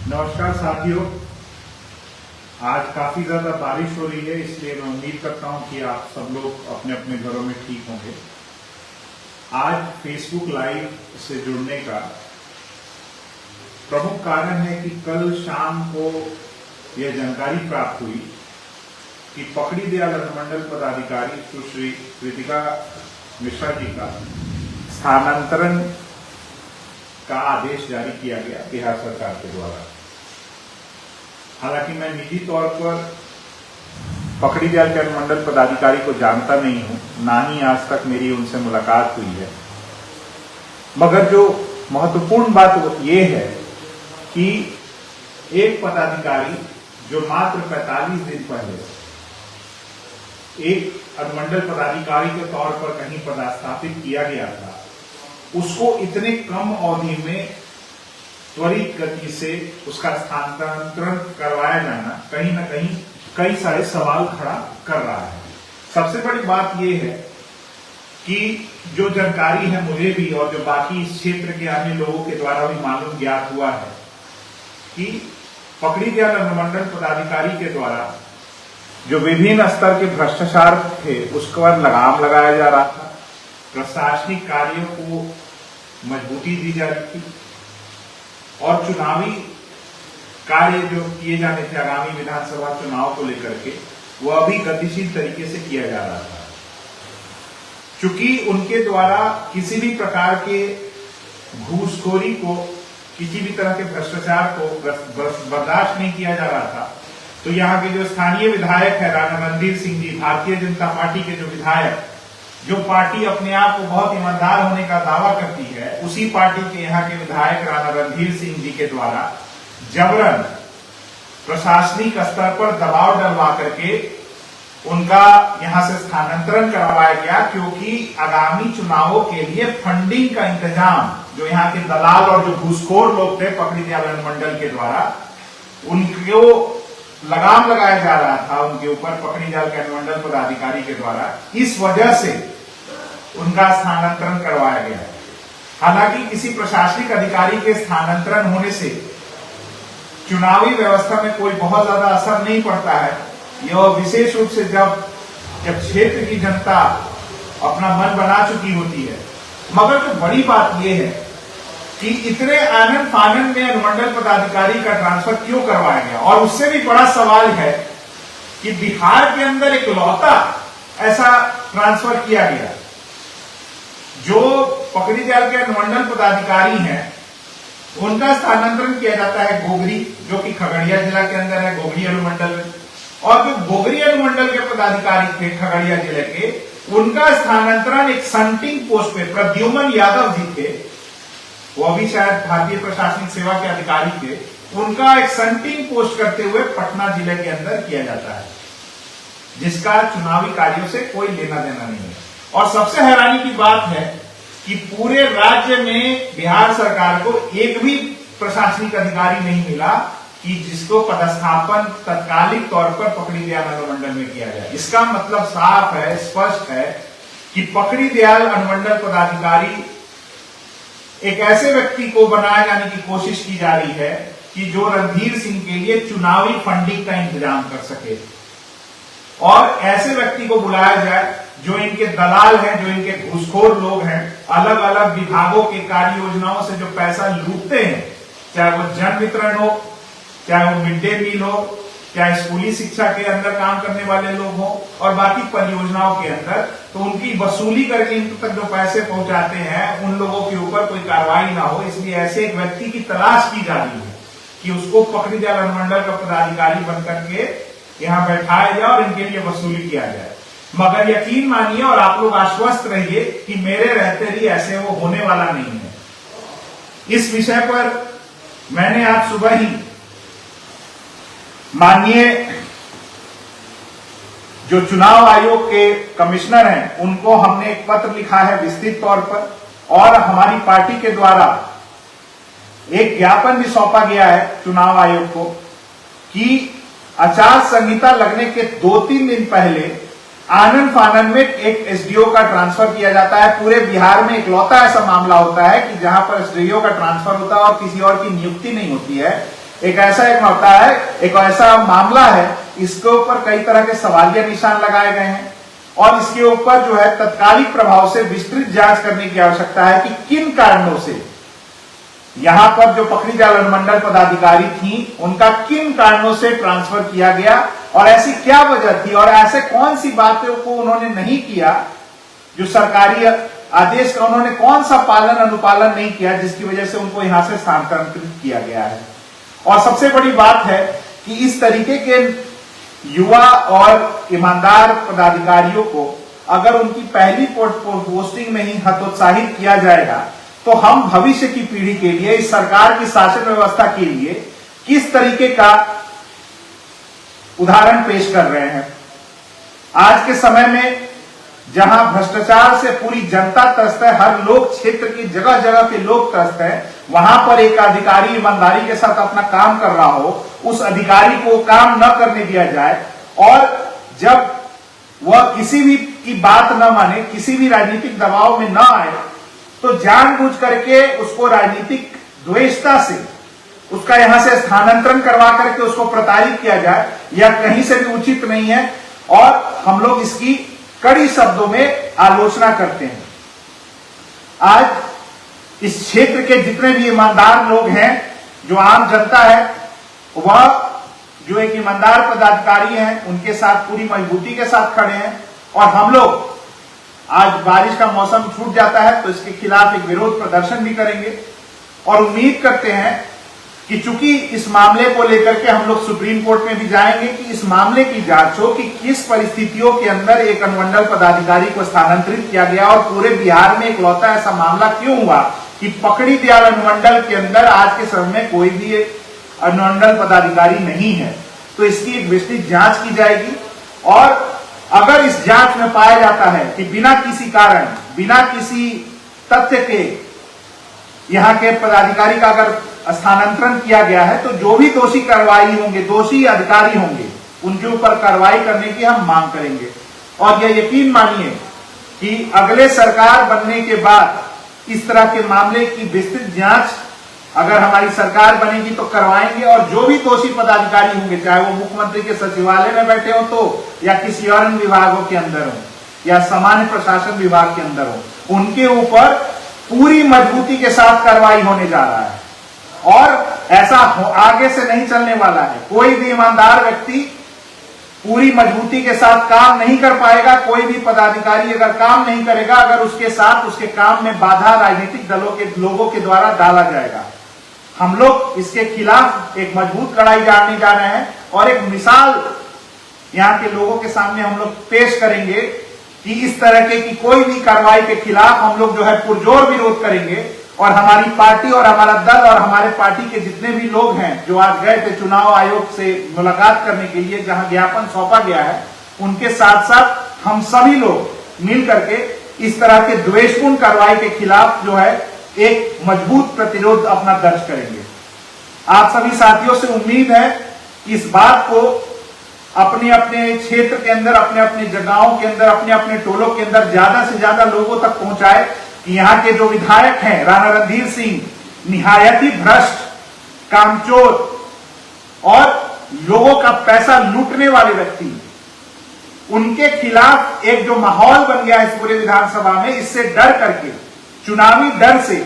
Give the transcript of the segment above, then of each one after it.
नमस्कार साथियों, आज काफी ज्यादा बारिश हो रही है, इसलिए मैं उम्मीद करता हूं कि आप सब लोग अपने अपने घरों में ठीक होंगे। आज फेसबुक लाइव से जुड़ने का प्रमुख कारण है कि कल शाम को यह जानकारी प्राप्त हुई कि पकड़ी दयाल अनुमंडल पदाधिकारी सुश्री कृतिका मिश्रा जी का स्थानांतरण का आदेश जारी किया गया बिहार सरकार के द्वारा। हालांकि मैं निजी तौर पर पकड़ी दयाल के अनुमंडल पदाधिकारी को जानता नहीं हूं, ना ही आज तक मेरी उनसे मुलाकात हुई है, मगर जो महत्वपूर्ण बात ये है कि एक पदाधिकारी जो मात्र 45 दिन पहले एक अनुमंडल पदाधिकारी के तौर पर कहीं पदस्थापित किया गया था, उसको इतने कम अवधि में त्वरित गति से उसका स्थानांतरण करवाया जाना कहीं ना कहीं कई सारे सवाल खड़ा कर रहा है। सबसे बड़ी बात यह है कि जो जानकारी है मुझे भी और जो बाकी इस क्षेत्र के अन्य लोगों के द्वारा भी मालूम ज्ञात हुआ है कि पकड़ी दयाल अनुमंडल पदाधिकारी के द्वारा जो विभिन्न स्तर के भ्रष्टाचार थे उसके पर लगाम लगाया जा रहा था, प्रशासनिक कार्यों को मजबूती दी जा रही थी और चुनावी कार्य जो किए जाने थे आगामी विधानसभा चुनाव को लेकर के वो अभी गतिशील तरीके से किया जा रहा था। चूंकि उनके द्वारा किसी भी प्रकार के घूसखोरी को, किसी भी तरह के भ्रष्टाचार को बर्दाश्त नहीं किया जा रहा था, तो यहाँ के जो स्थानीय विधायक है राणा रणधीर सिंह जी, भारतीय जनता पार्टी के जो विधायक, जो पार्टी अपने आप को बहुत ईमानदार होने का दावा करती है, उसी पार्टी के यहाँ के विधायक राणा रणधीर सिंह जी के द्वारा जबरन प्रशासनिक स्तर पर दबाव डलवा करके उनका यहां से स्थानांतरण करवाया गया, क्योंकि आगामी चुनावों के लिए फंडिंग का इंतजाम जो यहाँ के दलाल और जो घूसखोर लोग थे पकड़ी दयाल अनुमंडल के द्वारा, उनको लगाम लगाया जा रहा था उनके ऊपर पकड़ी दयाल के अनुमंडल पदाधिकारी के द्वारा। इस वजह से उनका स्थानांतरण करवाया गया है। हालांकि किसी प्रशासनिक अधिकारी के स्थानांतरण होने से चुनावी व्यवस्था में कोई बहुत ज्यादा असर नहीं पड़ता है, यह विशेष रूप से जब क्षेत्र की जनता अपना मन बना चुकी होती है। मगर जो बड़ी बात यह है कि इतने आनंद फानंद में अनुमंडल पदाधिकारी का ट्रांसफर क्यों करवाया गया, और उससे भी बड़ा सवाल है कि बिहार के अंदर इकलौता ऐसा ट्रांसफर किया गया। जो पकड़ी दयाल के अनुमंडल पदाधिकारी हैं उनका स्थानांतरण किया जाता है गोगरी, जो कि खगड़िया जिला के अंदर है, गोगरी अनुमंडल में। और जो गोगरी अनुमंडल के पदाधिकारी थे खगड़िया जिले के, उनका स्थानांतरण एक संटिंग पोस्ट पे प्रद्युमन यादव जी थे, वो अभी शायद भारतीय प्रशासनिक सेवा के अधिकारी थे, उनका एक संटिंग पोस्ट करते हुए पटना जिले के अंदर किया जाता है, जिसका चुनावी कार्यों से कोई लेना देना नहीं है। और सबसे हैरानी की बात है कि पूरे राज्य में बिहार सरकार को एक भी प्रशासनिक अधिकारी नहीं मिला कि जिसको पदस्थापन तत्कालिक तौर पर पकड़ी दयाल अनुमंडल में किया जाए। इसका मतलब साफ है, स्पष्ट है कि पकड़ी दयाल अनुमंडल पदाधिकारी एक ऐसे व्यक्ति को बनाए जाने की कोशिश की जा रही है कि जो रणधीर सिंह के लिए चुनावी फंडिंग का इंतजाम कर सके, और ऐसे व्यक्ति को बुलाया जाए जो इनके दलाल हैं, जो इनके घूसखोर लोग हैं, अलग अलग विभागों के कार्य योजनाओं से जो पैसा लूटते हैं, चाहे वो जन वितरण हो, चाहे वो मिड डे मील हो, चाहे स्कूली शिक्षा के अंदर काम करने वाले लोग हों और बाकी परियोजनाओं के अंदर, तो उनकी वसूली करके इन तक जो पैसे पहुंचाते हैं उन लोगों के ऊपर कोई कार्रवाई ना हो, इसलिए ऐसे एक व्यक्ति की तलाश की जा रही है कि उसको पकड़ी दयाल अनुमंडल का पदाधिकारी बनकर के यहाँ बैठाया जाए और इनके लिए वसूली किया जाए। मगर यकीन मानिए और आप लोग आश्वस्त रहिए कि मेरे रहते ही ऐसे वो होने वाला नहीं है। इस विषय पर मैंने आज सुबह ही माननीय जो चुनाव आयोग के कमिश्नर हैं उनको हमने एक पत्र लिखा है विस्तृत तौर पर, और हमारी पार्टी के द्वारा एक ज्ञापन भी सौंपा गया है चुनाव आयोग को कि आचार संहिता लगने के 2-3 दिन पहले आनंद फानंद में एक एसडीओ का ट्रांसफर किया जाता है। पूरे बिहार में इकलौता ऐसा मामला होता है कि जहां पर एसडीओ का ट्रांसफर होता है और किसी और की नियुक्ति नहीं होती है। एक ऐसा मामला है, इसके ऊपर कई तरह के सवालिया निशान लगाए गए हैं और इसके ऊपर जो है तत्कालिक प्रभाव से विस्तृत जांच करने की आवश्यकता है कि किन कारणों से यहां पर जो पकड़ीदयाल अनुमंडल पदाधिकारी थी उनका किन कारणों से ट्रांसफर किया गया और ऐसी क्या वजह थी और ऐसे कौन सी बातों को उन्होंने नहीं किया, जो सरकारी आदेश का उन्होंने कौन सा पालन अनुपालन नहीं किया जिसकी वजह से उनको यहां से स्थानांतरित किया गया है। और सबसे बड़ी बात है कि इस तरीके के युवा और ईमानदार पदाधिकारियों को अगर उनकी पहली पोस्टिंग में ही हतोत्साहित किया जाएगा तो हम भविष्य की पीढ़ी के लिए, इस सरकार की शासन व्यवस्था के लिए किस तरीके का उदाहरण पेश कर रहे हैं। आज के समय में जहां भ्रष्टाचार से पूरी जनता त्रस्त है, हर लोक क्षेत्र की जगह जगह के लोग त्रस्त है, वहां पर एक अधिकारी ईमानदारी के साथ अपना काम कर रहा हो, उस अधिकारी को काम न करने दिया जाए और जब वह किसी भी की बात न माने, किसी भी राजनीतिक दबाव में न आए तो जानबूझ करके उसको राजनीतिक द्वेषता से उसका यहां से स्थानांतरण करवा करके उसको प्रताड़ित किया जाए, यह कहीं से भी उचित नहीं है और हम लोग इसकी कड़ी शब्दों में आलोचना करते हैं। आज इस क्षेत्र के जितने भी ईमानदार लोग हैं, जो आम जनता है, वह जो एक ईमानदार पदाधिकारी हैं उनके साथ पूरी मजबूती के साथ खड़े हैं और हम लोग आज बारिश का मौसम छूट जाता है तो इसके खिलाफ एक विरोध प्रदर्शन भी करेंगे और उम्मीद करते हैं कि चूंकि इस मामले को लेकर के हम लोग सुप्रीम कोर्ट में भी जाएंगे कि इस मामले की जांच हो कि किस परिस्थितियों के अंदर एक अनुमंडल पदाधिकारी को स्थानांतरित किया गया और पूरे बिहार में इकलौता ऐसा मामला क्यों हुआ कि पकड़ीदयाल अनुमंडल के अंदर आज के समय में कोई भी अनुमंडल पदाधिकारी नहीं है। तो इसकी एक विस्तृत जांच की जाएगी और अगर इस जांच में पाया जाता है कि बिना किसी कारण, बिना किसी तथ्य के यहां के पदाधिकारी का अगर स्थानांतरण किया गया है तो जो भी दोषी कार्रवाई होंगे, दोषी अधिकारी होंगे, उनके ऊपर कार्रवाई करने की हम मांग करेंगे। और यह यकीन मानिए कि अगले सरकार बनने के बाद इस तरह के मामले की विस्तृत जांच अगर हमारी सरकार बनेगी तो करवाएंगे और जो भी दोषी पदाधिकारी होंगे, चाहे वो मुख्यमंत्री के सचिवालय में बैठे हो तो या किसी और विभागों के अंदर हो या सामान्य प्रशासन विभाग के अंदर हो, उनके ऊपर पूरी मजबूती के साथ कार्रवाई होने जा रहा है और ऐसा आगे से नहीं चलने वाला है। कोई भी ईमानदार व्यक्ति पूरी मजबूती के साथ काम नहीं कर पाएगा। कोई भी पदाधिकारी अगर काम नहीं करेगा, अगर उसके साथ उसके काम में बाधा राजनीतिक दलों के लोगों के द्वारा डाला जाएगा, हम लोग इसके खिलाफ एक मजबूत लड़ाई लड़ने जा रहे हैं और एक मिसाल यहाँ के लोगों के सामने हम लोग पेश करेंगे कि इस तरह के की कोई भी कार्रवाई के खिलाफ हम लोग जो है पुरजोर विरोध करेंगे और हमारी पार्टी और हमारा दल और हमारे पार्टी के जितने भी लोग हैं जो आज गए थे चुनाव आयोग से मुलाकात करने के लिए जहां ज्ञापन सौंपा गया है, उनके साथ साथ हम सभी लोग मिल करके इस तरह के द्वेषपूर्ण कार्रवाई के खिलाफ जो है एक मजबूत प्रतिरोध अपना दर्ज करेंगे। आप सभी साथियों से उम्मीद है कि इस बात को अपने अपने क्षेत्र के अंदर, अपने अपने जगहों के अंदर, अपने अपने टोलों के अंदर ज्यादा से ज्यादा लोगों तक पहुंचाए कि यहाँ के जो विधायक हैं राणा रणधीर सिंह निहायत ही भ्रष्ट, कामचोर और लोगों का पैसा लूटने वाले व्यक्ति, उनके खिलाफ एक जो माहौल बन गया इस पूरे विधानसभा में, इससे डर करके, चुनावी डर से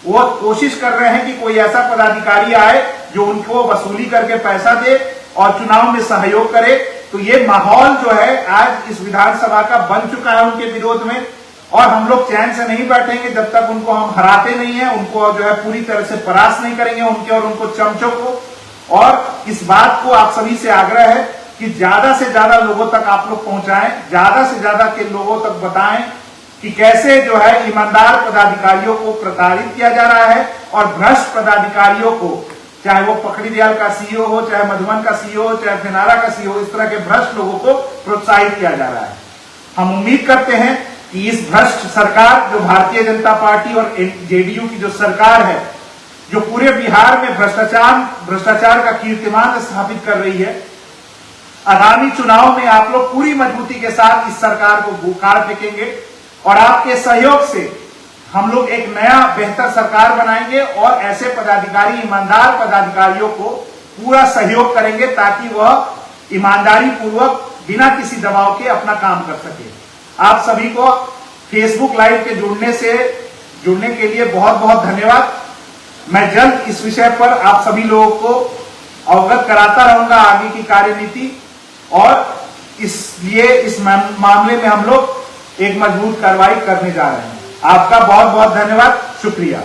वो कोशिश कर रहे हैं कि कोई ऐसा पदाधिकारी आए जो उनको वसूली करके पैसा दे और चुनाव में सहयोग करे। तो ये माहौल जो है आज इस विधानसभा का बन चुका है उनके विरोध में और हम लोग चैन से नहीं बैठेंगे जब तक उनको हम हराते नहीं है, उनको जो है पूरी तरह से परास्त नहीं करेंगे उनके और उनको चमचों को। और इस बात को आप सभी से आग्रह है कि ज्यादा से ज्यादा लोगों तक आप लोग पहुंचाएं, ज्यादा से ज्यादा के लोगों तक बताएं कि कैसे जो है ईमानदार पदाधिकारियों को प्रताड़ित किया जा रहा है और भ्रष्ट पदाधिकारियों को, चाहे वो पकड़ीदयाल का सीईओ हो, चाहे मधुबन का सीईओ हो, चाहे फिनारा का सीईओ, इस तरह के भ्रष्ट लोगों को प्रोत्साहित किया जा रहा है। हम उम्मीद करते हैं कि इस भ्रष्ट सरकार, जो भारतीय जनता पार्टी और जेडीयू की जो सरकार है, जो पूरे बिहार में भ्रष्टाचार का कीर्तिमान स्थापित कर रही है, आगामी चुनाव में आप लोग पूरी मजबूती के साथ इस सरकार को उखाड़ फेंकेंगे और आपके सहयोग से हम लोग एक नया बेहतर सरकार बनाएंगे और ऐसे पदाधिकारी, ईमानदार पदाधिकारियों को पूरा सहयोग करेंगे ताकि वह ईमानदारी पूर्वक बिना किसी दबाव के अपना काम कर सके। आप सभी को फेसबुक लाइव के जुड़ने के लिए बहुत बहुत धन्यवाद। मैं जल्द इस विषय पर आप सभी लोगों को अवगत कराता रहूंगा आगे की कार्यनीति, और इसलिए इस मामले में हम लोग एक मजबूत कार्रवाई करने जा रहे हैं। आपका बहुत बहुत धन्यवाद, शुक्रिया।